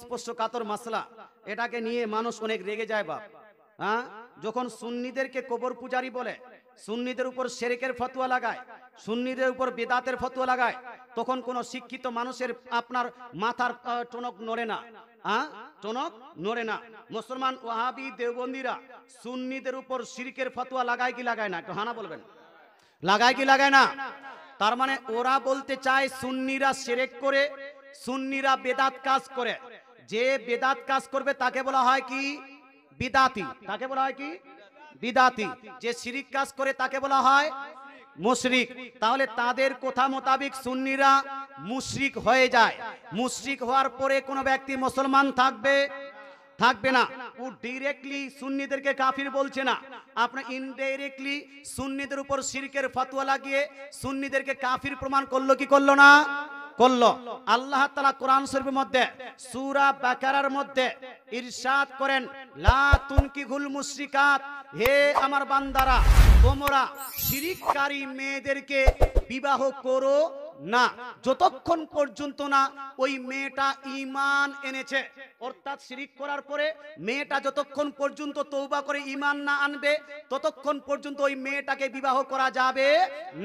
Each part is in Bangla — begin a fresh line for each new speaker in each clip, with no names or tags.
স্পর্শকাতর মাসলা, এটাকে নিয়ে মানুষ অনেক রেগে যায় বাপ। হ্যাঁ, যখন সুন্নিদেরকে কবর পূজারি বলে, সুন্নিদের উপর শিরকের ফতোয়া লাগায়, সুন্নিদের উপর বিদআতের ফতোয়া লাগায়, তখন কোন শিক্ষিত মানুষের আপনার মাথার টনক নড়ে না। হ্যাঁ, টনক নড়ে না। মুসলমান ওয়াহাবি দেওবন্দিরা সুন্নিদের উপর শিরকের ফতোয়া লাগায় কি লাগায় না? একটু হানা বলবেন, লাগায় কি লাগায় না? তার মানে ওরা বলতে চায় সুন্নিরা শিরক করে, সুন্নিরা বেদাত কাজ করে। যে বেদাত কাজ করবে তাকে বলা হয় কি? বিদাতি। তাকে বলা হয় কি? বিদাতি। যে শিরিক কাজ করে তাকে বলা হয় মুশরিক। তাহলে তাদের কথা মোতাবেক সুন্নিরা মুশরিক হয়ে যায়। মুশরিক হওয়ার পরে কোনো ব্যক্তি মুসলমান থাকবে? থাকবে না। ও ডাইরেক্টলি সুন্নিদেরকে কাফির বলছে না, আপনি ইনডাইরেক্টলি সুন্নিদের উপর শিরকের ফতোয়া লাগিয়ে সুন্নিদেরকে কাফির প্রমাণ করলো কি করলো না? করলো। আল্লাহ তাআলা কোরআন শরীফের মধ্যে সূরা বাকারার মধ্যে ইরশাদ করেন, লা তুনকিহুল মুশরিকাত, হে আমার বান্দারা তোমরা শিরিককারী মেয়েদেরকে বিবাহ করো না যতক্ষণ পর্যন্ত না ওই মেয়েটা ঈমান এনেছে। অর্থাৎ শিরিক করার পরে মেয়েটা যতক্ষণ পর্যন্ত তওবা করে ঈমান না আনবে ততক্ষণ পর্যন্ত ওই মেয়েটাকে বিবাহ করা যাবে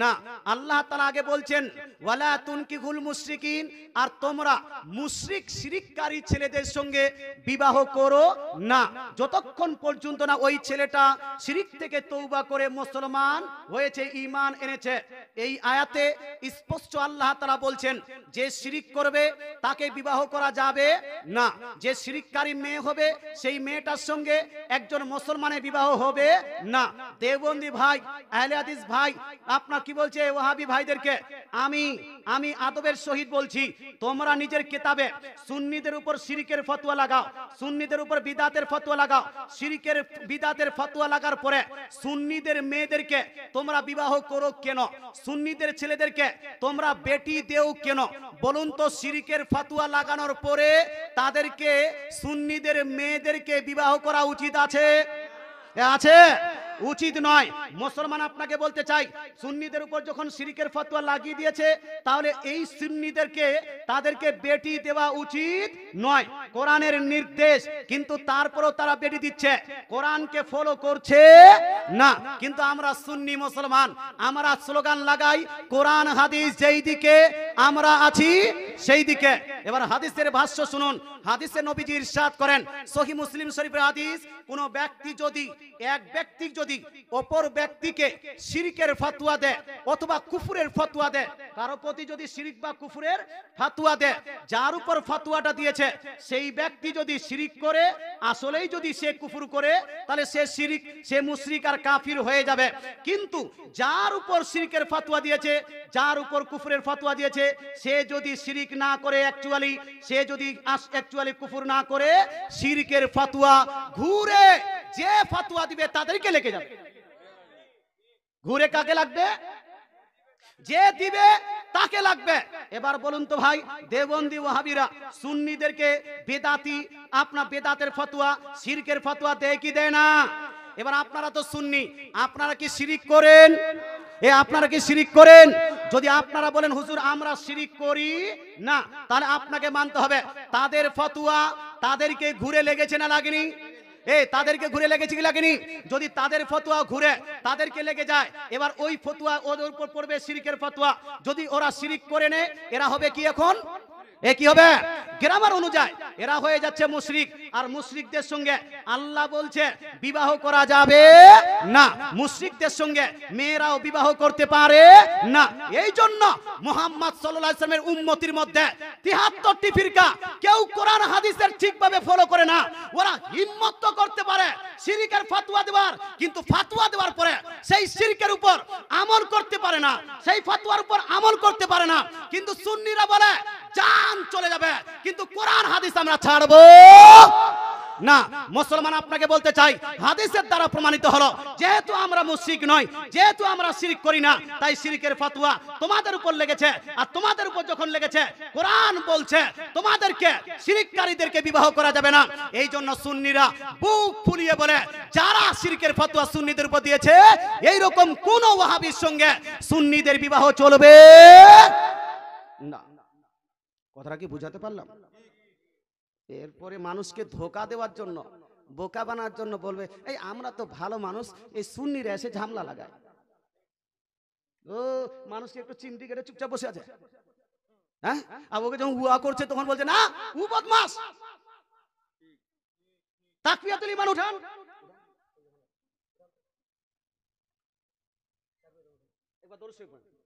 না। আল্লাহ তাআলা আগে বলছেন ওয়ালা তুনকিহুল মুশরিকিন, আর তোমরা মুশরিক শিরিককারী ছেলেদের সঙ্গে বিবাহ করো না যতক্ষণ পর্যন্ত না ওই ছেলেটা শিরিক থেকে তওবা করে মুসলমান হয়েছে, ঈমান এনেছে। এই আয়াতে স্পষ্ট আল্লাহ তাআলা বলছেন যে শিরিক করবে তাকে বিবাহ করা যাবে না। যে শিরিককারী মেয়ে হবে সেই মেয়েটার সঙ্গে একজন মুসলমানের বিবাহ হবে না। দেওবন্দি ভাই, আহলে হাদিস ভাই, আপনার কি বলছে ওয়াহাবি ভাইদেরকে আমি আদবের সহিত বলছি, তোমরা নিজের কিতাবে সুন্নিদের উপর শিরিকের ফতোয়া লাগাও, সুন্নিদের উপর বিদআতের ফতোয়া লাগাও। শিরিকের বিদআতের ফতোয়া লাগার পরে সুন্নিদের মেয়েদেরকে তোমরা বিবাহ করো কেন? সুন্নিদের ছেলেদেরকে তোমরা বেটি দেও কেন? বলুন তো, শিরিকের ফতোয়া লাগানোর পরে তাদেরকে সুন্নিদের মেয়েদেরকে বিবাহ করা উচিত আছে? আছে? উচিত নয়। মুসলমান আপনাকে বলতে চাই, সুন্নিদের উপর যখন শিরিকের ফতোয়া লাগিয়ে দিয়েছে তাহলে এই সুন্নিদেরকে তাদেরকে বেটি দেওয়া উচিত নয়, কোরআনের নির্দেশ। কিন্তু তারপরও তারা বেটি দিচ্ছে, কোরআনকে ফলো করছে না। কিন্তু আমরা সুন্নি মুসলমান, আমরা স্লোগান লাগাই কোরআন হাদিস যেই দিকে আমরা আছি সেই দিকে। এবার হাদিসের ভাষ্য শুনুন। হাদিসে নবীজি ইরশাদ করেন, সহিহ মুসলিম শরীফের হাদিস, কোন ব্যক্তি যদি, এক ব্যক্তি যদি অপর ব্যক্তিকে শিরকের ফতোয়া দেয় অথবা কুফরের ফতোয়া দেয়, কারো প্রতি যদি শিরক বা কুফরের ফতোয়া দেয়, যার উপর ফতোয়াটা দিয়েছে সেই ব্যক্তি যদি শিরক করে, আসলেই যদি সে কুফর করে, তাহলে সে শিরক, সে মুশরিক আর কাফির হয়ে যাবে। কিন্তু যার উপর শিরকের ফতোয়া দিয়েছে, যার উপর কুফরের ফতোয়া দিয়েছে, সে যদি শিরক না করে, অ্যাকচুয়ালি সে যদি অ্যাকচুয়ালি কুফর না করে, শিরকের ফতোয়া ঘুরে যে ফতোয়া দিবে তাদেরকে লেগে যাবে। ঘুরে কাকে লাগবে? যে দিবে তাকে লাগবে। এবার বলুন তো ভাই, দেওবন্দি ওয়াহাবিরা সুন্নিদেরকে বেদাতি, আপনার বেদাতের ফতোয়া, শিরকের ফতোয়া দেয় কি দেয় না? এবার আপনারা তো সুন্নি, আপনারা কি শিরিক করেন? আপনারা কি শিরিক করেন? যদি আপনারা বলেন হুজুর আমরা শিরিক করি না, তাহলে আপনাকে মানতে হবে তাদের ফতোয়া তাদেরকে ঘুরে লেগেছে না লাগেনি? তাদেরকে ঘুরে লেগেছে কি লাগেনি? যদি তাদের ফতোয়া ঘুরে তাদেরকে লেগে যায়, এবার ওই ফতোয়া ওদের উপর পড়বে শিরকের ফতোয়া। যদি ওরা শিরিক করে নেয়, এরা হবে কি এখন? কি হবে? গ্রামার অনুযায়ী এরা হয়ে যাচ্ছে মুশরিক। আর মুশরিকদের সঙ্গে আল্লাহ বলছে বিবাহ করা যাবে না, মুশরিকদের সঙ্গে মেয়েরাও বিবাহ করতে পারে না। এই জন্য মুহাম্মদ সাল্লাল্লাহু আলাইহি ওয়াসাল্লামের উম্মতির মধ্যে ৭৩টি ফিরকা কেউ কোরআন হাদিসের ঠিকভাবে ফলো করে না। ওরা হিম্মত তো করতে পারে শিরকের ফতোয়া দেওয়ার, কিন্তু ফতোয়া দেওয়ার পরে সেই শিরকের উপর আমল করতে পারে না, সেই ফতোয়ার উপর আমল করতে পারে না। কিন্তু সুন্নিরা বলে জান চলে যাবে, কিন্তু কোরআন হাদিস আমরা ছাড়বো না। মুসলমান আপনাকে বলতে চাই, হাদিসের দ্বারা প্রমাণিত হলো যেহেতু আমরা মুশরিক নই, যেহেতু আমরা শিরক করি না, তাই শিরকের ফতোয়া তোমাদের উপর লেগেছে। আর তোমাদের উপর যখন লেগেছে, কোরআন বলছে তোমাদেরকে শিরককারীদেরকে বিবাহ করা যাবে না। এই জন্য সুন্নিরা বুক ফুলিয়ে বলে যারা শিরকের ফতোয়া সুন্নিদের উপর দিয়েছে, এই রকম কোন ওয়াহাবীর সঙ্গে সুন্নিদের বিবাহ চলবে না। কথাটা কি বুঝাতে পারলাম? এরপরে মানুষকে ধোকা দেওয়ার জন্য, বোকা বানার জন্য বলবে এই আমরা তো ভালো মানুষ, এই সুন্নিরা এসে ঝামেলা লাগায়। ও মানুষকে একটু চিমটি কেটে চুপচাপ বসে আছে, হ্যাঁ? আর ওকে যখন উয়া করছে তখন বলছে না উ বদমাস। তাকবিরাতুল ঈমান উঠান। একবার দরুদ শরীফ পড়েন।